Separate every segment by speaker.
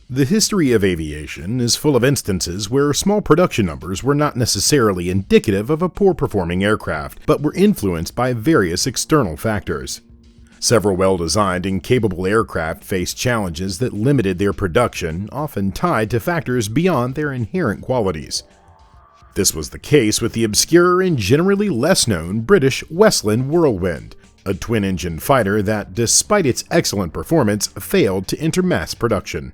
Speaker 1: The history of aviation is full of instances where small production numbers were not necessarily indicative of a poor-performing aircraft, but were influenced by various external factors. Several well-designed and capable aircraft faced challenges that limited their production, often tied to factors beyond their inherent qualities. This was the case with the obscure and generally less-known British Westland Whirlwind, a twin-engine fighter that, despite its excellent performance, failed to enter mass production.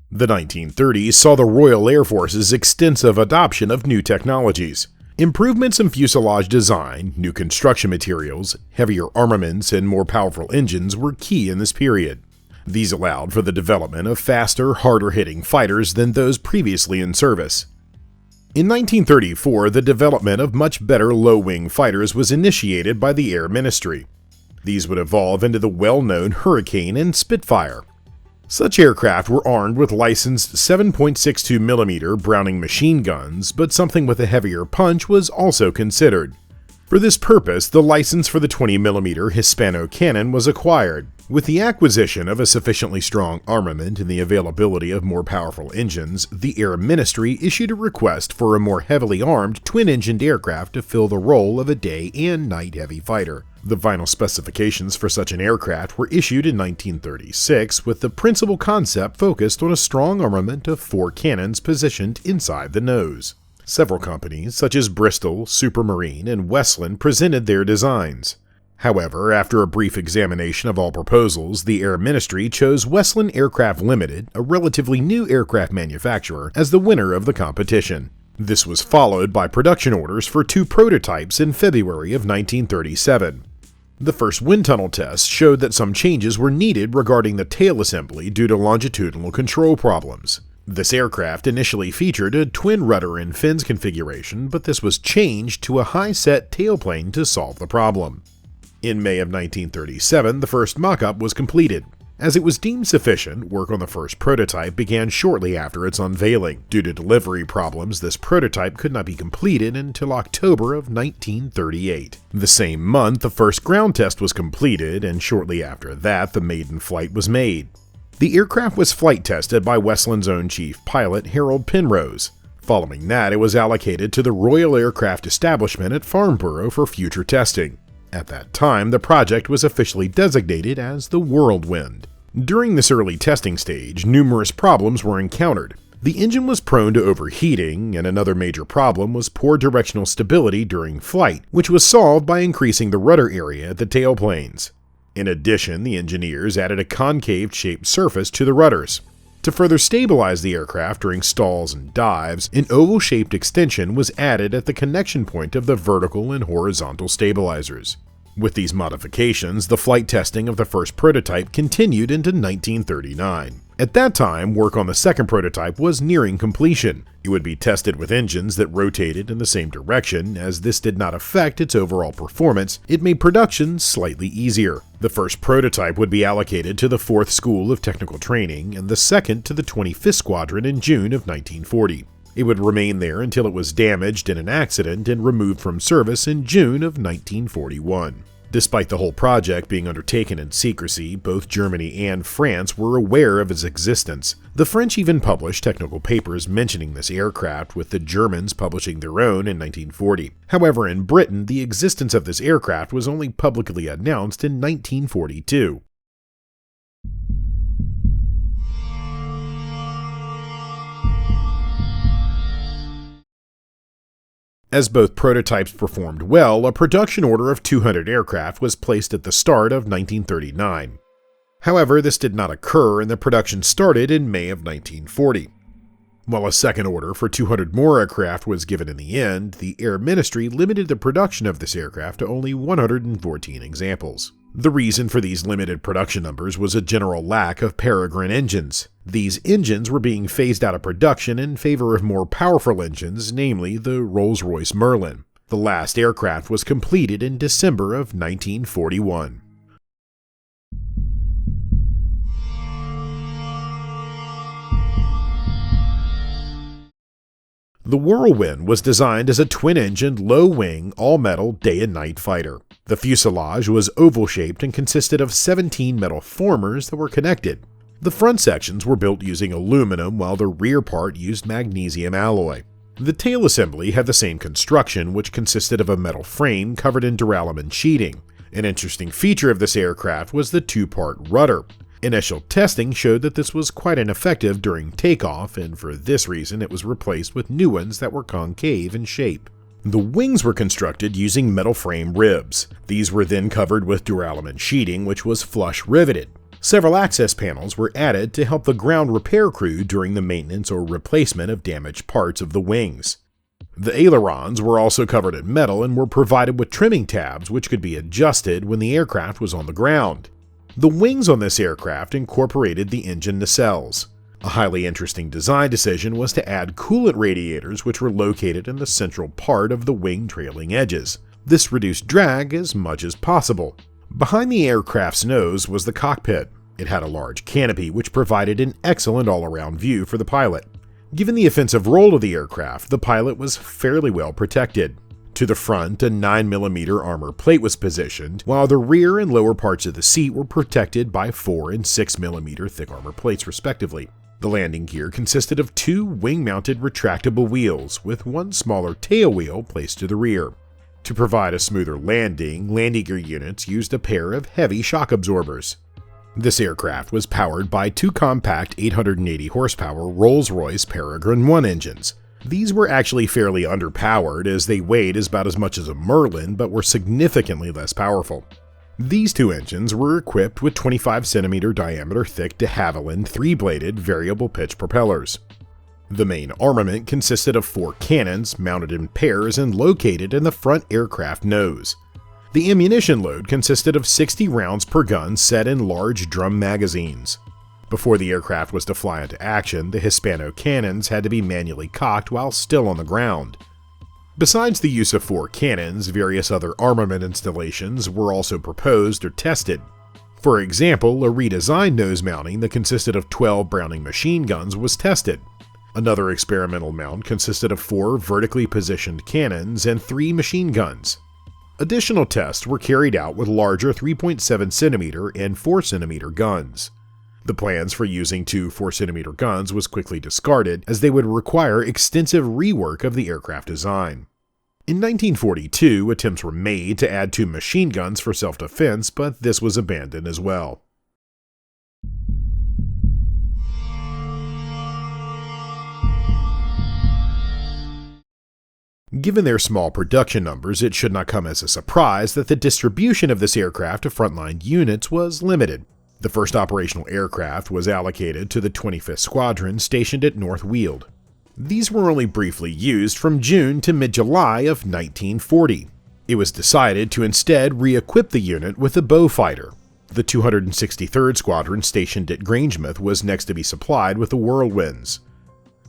Speaker 1: The 1930s saw the Royal Air Force's extensive adoption of new technologies. Improvements in fuselage design, new construction materials, heavier armaments, and more powerful engines were key in this period. These allowed for the development of faster, harder-hitting fighters than those previously in service. In 1934, the development of much better low-wing fighters was initiated by the Air Ministry. These would evolve into the well-known Hurricane and Spitfire. Such aircraft were armed with licensed 7.62mm Browning machine guns, but something with a heavier punch was also considered. For this purpose, the license for the 20mm Hispano cannon was acquired. With the acquisition of a sufficiently strong armament and the availability of more powerful engines, the Air Ministry issued a request for a more heavily armed twin-engined aircraft to fill the role of a day and night heavy fighter. The final specifications for such an aircraft were issued in 1936, with the principal concept focused on a strong armament of 4 cannons positioned inside the nose. Several companies, such as Bristol, Supermarine, and Westland, presented their designs. However, after a brief examination of all proposals, the Air Ministry chose Westland Aircraft Limited, a relatively new aircraft manufacturer, as the winner of the competition. This was followed by production orders for 2 prototypes in February of 1937. The first wind tunnel tests showed that some changes were needed regarding the tail assembly due to longitudinal control problems. This aircraft initially featured a twin rudder and fins configuration, but this was changed to a high-set tailplane to solve the problem. In May of 1937, the first mock-up was completed. As it was deemed sufficient, work on the first prototype began shortly after its unveiling. Due to delivery problems, this prototype could not be completed until October of 1938. The same month, the first ground test was completed, and shortly after that, the maiden flight was made. The aircraft was flight tested by Westland's own chief pilot, Harold Penrose. Following that, it was allocated to the Royal Aircraft Establishment at Farnborough for future testing. At that time, the project was officially designated as the Whirlwind. During this early testing stage, numerous problems were encountered. The engine was prone to overheating, and another major problem was poor directional stability during flight, which was solved by increasing the rudder area at the tailplanes. In addition, the engineers added a concave-shaped surface to the rudders. To further stabilize the aircraft during stalls and dives, an oval-shaped extension was added at the connection point of the vertical and horizontal stabilizers. With these modifications, the flight testing of the first prototype continued into 1939. At that time, work on the second prototype was nearing completion. It would be tested with engines that rotated in the same direction. As this did not affect its overall performance, it made production slightly easier. The first prototype would be allocated to the 4th School of Technical Training and the second to the 25th Squadron in June of 1940. It would remain there until it was damaged in an accident and removed from service in June of 1941. Despite the whole project being undertaken in secrecy, both Germany and France were aware of its existence. The French even published technical papers mentioning this aircraft, with the Germans publishing their own in 1940. However, in Britain, the existence of this aircraft was only publicly announced in 1942. As both prototypes performed well, a production order of 200 aircraft was placed at the start of 1939. However, this did not occur, and the production started in May of 1940. While a second order for 200 more aircraft was given in the end, the Air Ministry limited the production of this aircraft to only 114 examples. The reason for these limited production numbers was a general lack of Peregrine engines. These engines were being phased out of production in favor of more powerful engines, namely the Rolls-Royce Merlin. The last aircraft was completed in December of 1941. The Whirlwind was designed as a twin-engined, low-wing, all-metal day and night fighter. The fuselage was oval-shaped and consisted of 17 metal formers that were connected. The front sections were built using aluminum while the rear part used magnesium alloy. The tail assembly had the same construction, which consisted of a metal frame covered in duralumin sheeting. An interesting feature of this aircraft was the two-part rudder. Initial testing showed that this was quite ineffective during takeoff, and for this reason it was replaced with new ones that were concave in shape. The wings were constructed using metal frame ribs. These were then covered with duralumin sheeting, which was flush riveted. Several access panels were added to help the ground repair crew during the maintenance or replacement of damaged parts of the wings. The ailerons were also covered in metal and were provided with trimming tabs which could be adjusted when the aircraft was on the ground. The wings on this aircraft incorporated the engine nacelles. A highly interesting design decision was to add coolant radiators which were located in the central part of the wing trailing edges. This reduced drag as much as possible. Behind the aircraft's nose was the cockpit. It had a large canopy which provided an excellent all-around view for the pilot. Given the offensive role of the aircraft, the pilot was fairly well protected. To the front, a 9mm armor plate was positioned, while the rear and lower parts of the seat were protected by 4 and 6mm thick armor plates respectively. The landing gear consisted of 2 wing-mounted retractable wheels, with one smaller tail wheel placed to the rear. To provide a smoother landing gear units used a pair of heavy shock absorbers. This aircraft was powered by 2 compact 880 horsepower Rolls-Royce Peregrine 1 engines. These were actually fairly underpowered as they weighed about as much as a Merlin but were significantly less powerful. These 2 engines were equipped with 25cm diameter thick de Havilland 3-bladed variable pitch propellers. The main armament consisted of 4 cannons mounted in pairs and located in the front aircraft nose. The ammunition load consisted of 60 rounds per gun set in large drum magazines. Before the aircraft was to fly into action, the Hispano cannons had to be manually cocked while still on the ground. Besides the use of 4 cannons, various other armament installations were also proposed or tested. For example, a redesigned nose mounting that consisted of 12 Browning machine guns was tested. Another experimental mount consisted of 4 vertically positioned cannons and 3 machine guns. Additional tests were carried out with larger 3.7cm and 4cm guns. The plans for using 2 4cm guns was quickly discarded as they would require extensive rework of the aircraft design. In 1942, attempts were made to add 2 machine guns for self-defense, but this was abandoned as well. Given their small production numbers, it should not come as a surprise that the distribution of this aircraft to frontline units was limited. The first operational aircraft was allocated to the 25th Squadron stationed at North Weald. These were only briefly used from June to mid-July of 1940. It was decided to instead re-equip the unit with a Beaufighter. The 263rd Squadron stationed at Grangemouth was next to be supplied with the Whirlwinds.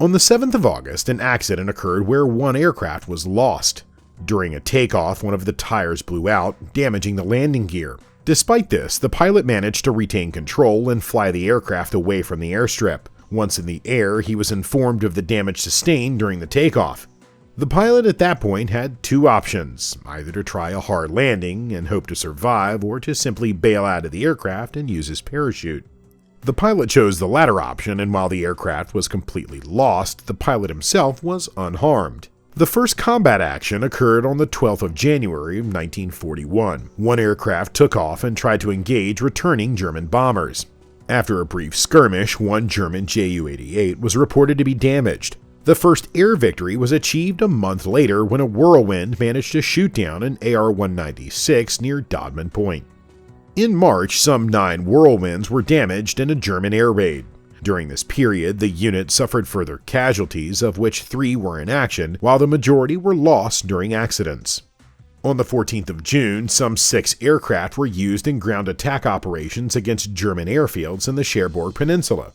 Speaker 1: On the 7th of August, an accident occurred where one aircraft was lost. During a takeoff, one of the tires blew out, damaging the landing gear. Despite this, the pilot managed to retain control and fly the aircraft away from the airstrip. Once in the air, he was informed of the damage sustained during the takeoff. The pilot at that point had 2 options, either to try a hard landing and hope to survive, or to simply bail out of the aircraft and use his parachute. The pilot chose the latter option, and while the aircraft was completely lost, the pilot himself was unharmed. The first combat action occurred on the 12th of January of 1941. One aircraft took off and tried to engage returning German bombers. After a brief skirmish, one German Ju-88 was reported to be damaged. The first air victory was achieved a month later when a Whirlwind managed to shoot down an AR-196 near Dodman Point. In March, some 9 Whirlwinds were damaged in a German air raid. During this period, the unit suffered further casualties, of which 3 were in action, while the majority were lost during accidents. On the 14th of June, some 6 aircraft were used in ground attack operations against German airfields in the Cherbourg Peninsula.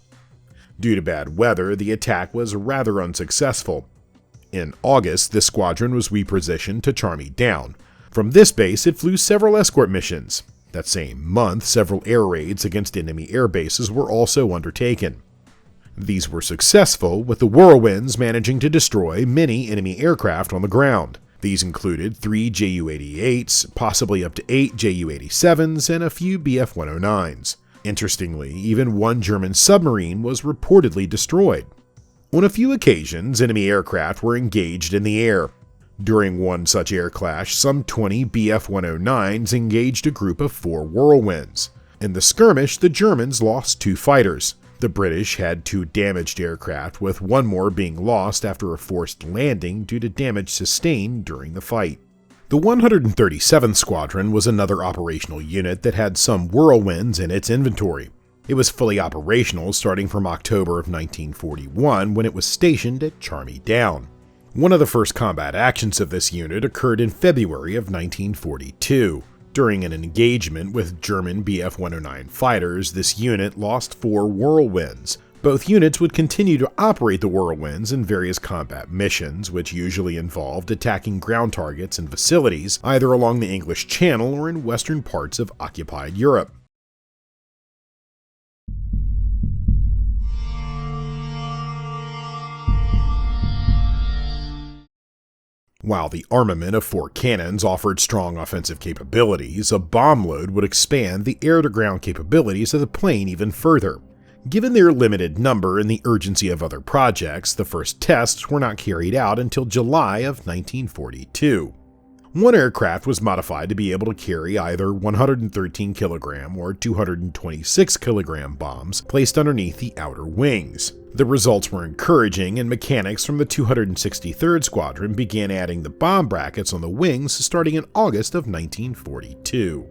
Speaker 1: Due to bad weather, the attack was rather unsuccessful. In August, the squadron was repositioned to Charmy Down. From this base, it flew several escort missions. That same month, several air raids against enemy air bases were also undertaken. These were successful, with the Whirlwinds managing to destroy many enemy aircraft on the ground. These included 3 Ju-88s, possibly up to 8 Ju-87s, and a few Bf-109s. Interestingly, even one German submarine was reportedly destroyed. On a few occasions, enemy aircraft were engaged in the air. During one such air clash, some 20 Bf-109s engaged a group of 4 Whirlwinds. In the skirmish, the Germans lost 2 fighters. The British had 2 damaged aircraft, with one more being lost after a forced landing due to damage sustained during the fight. The 137th Squadron was another operational unit that had some Whirlwinds in its inventory. It was fully operational starting from October of 1941 when it was stationed at Charmy Down. One of the first combat actions of this unit occurred in February of 1942. During an engagement with German Bf-109 fighters, this unit lost 4 Whirlwinds. Both units would continue to operate the Whirlwinds in various combat missions, which usually involved attacking ground targets and facilities either along the English Channel or in western parts of occupied Europe. While the armament of 4 cannons offered strong offensive capabilities, a bomb load would expand the air-to-ground capabilities of the plane even further. Given their limited number and the urgency of other projects, the first tests were not carried out until July of 1942. One aircraft was modified to be able to carry either 113 kg or 226 kg bombs placed underneath the outer wings. The results were encouraging, and mechanics from the 263rd Squadron began adding the bomb brackets on the wings starting in August of 1942.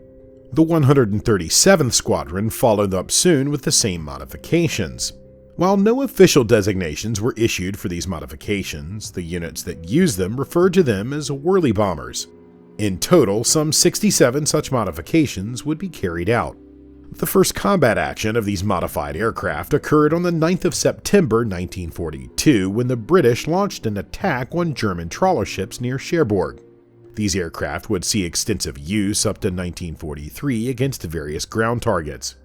Speaker 1: The 137th Squadron followed up soon with the same modifications. While no official designations were issued for these modifications, the units that used them referred to them as Whirly bombers. In total, some 67 such modifications would be carried out. The first combat action of these modified aircraft occurred on the 9th of September 1942 when the British launched an attack on German trawler ships near Cherbourg. These aircraft would see extensive use up to 1943 against various ground targets.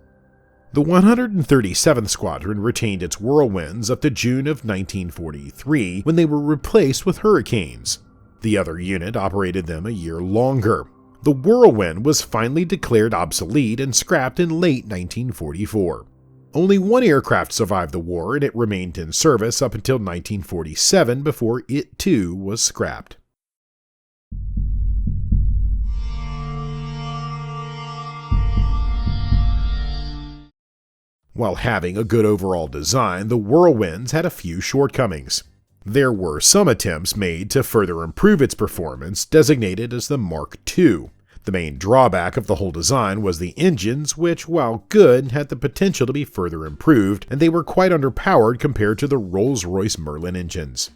Speaker 1: The 137th Squadron retained its Whirlwinds up to June of 1943 when they were replaced with Hurricanes. The other unit operated them a year longer. The Whirlwind was finally declared obsolete and scrapped in late 1944. Only one aircraft survived the war and it remained in service up until 1947 before it too was scrapped. While having a good overall design, the Whirlwinds had a few shortcomings. There were some attempts made to further improve its performance, designated as the Mark II. The main drawback of the whole design was the engines, which, while good, had the potential to be further improved, and they were quite underpowered compared to the Rolls-Royce Merlin engines.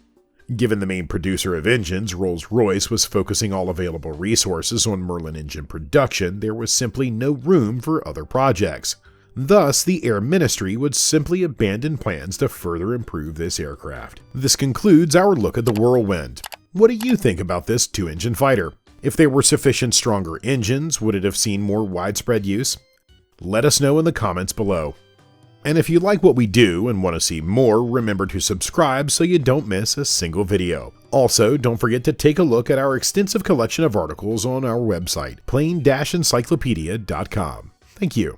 Speaker 1: Given the main producer of engines, Rolls-Royce, was focusing all available resources on Merlin engine production, there was simply no room for other projects. Thus, the Air Ministry would simply abandon plans to further improve this aircraft. This concludes our look at the Whirlwind. What do you think about this 2-engine fighter? If there were sufficient stronger engines, would it have seen more widespread use? Let us know in the comments below. And if you like what we do and want to see more, remember to subscribe so you don't miss a single video. Also, don't forget to take a look at our extensive collection of articles on our website, plain-encyclopedia.com. Thank you.